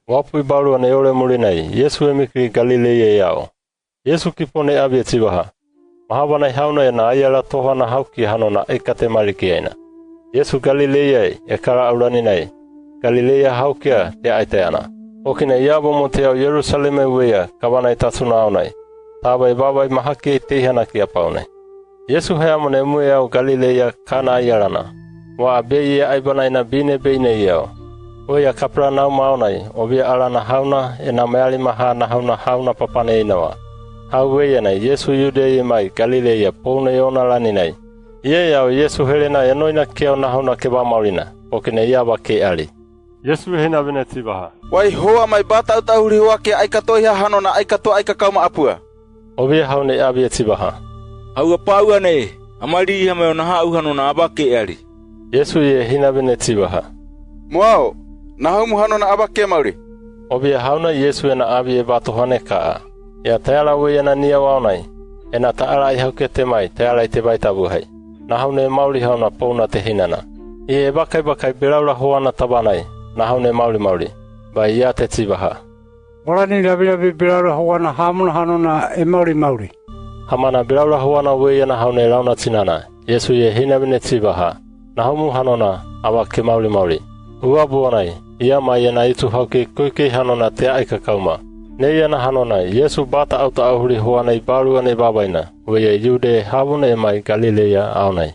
Wapui baru ne ole mulinai, Yesu emikri Galileia yao. Yesu kipone abie tibaha. Mahawana hauna na ayala tohana hauki hanona ekate malikiaina. Yesu Galileia ekara auraninai. Galileia haukia te aiteana. Okina yabo moteau Yerusaleme wea kawanai tatsuna aunai. Tabai babai mahaki tehana kia paunai. Yesu hayamone mueau Galileia kana ayarana. Wa abeye aibanaina bine beine yao. Oya kapra nau maunai, obia alana hauna ena meali maha na hauna papane inawa. Hauweya Yesu Yudea mai Galileia pone ona laninai. Ie yao Yesu helena enoina keo na hauna keba maurina, okine yaba ke ali. Yesu hena vene tibaha. Wai hoa mai bata utahuri wake aikatoiha hanona aikato aikakauma apua. Obia haune abia tibaha. Aua paua ne, amali hame ona hau hanona abake ali. Yesu ye hina vene tibaha. Mwao, na haumu hanona abake mauri. Obia hauna Yesu ena abie bato hane kaa. Ya teala weyana nia waunai. Ena taala ihauke mai, teala te baitabu hai. Na haune mauri hauna pouna te hinana. Ie bakai biraura hoana tabanai. Na haune mauri. Bai ia te tibaha. Morani rabi biraura hoana hamuna hanona e mauri. Hamana biraura hoana weyana haune launa tinana. Yesu ye hina vene tibaha. Na haumu hanona awa ke mauri. Ua buanai. Ia mai ena itu hauke kuike hanona te aika kauma. Neiana hanona Yesu bata auta ahuri hoanai barua ne babaina. Weya Yude havune mai Galileia aunai.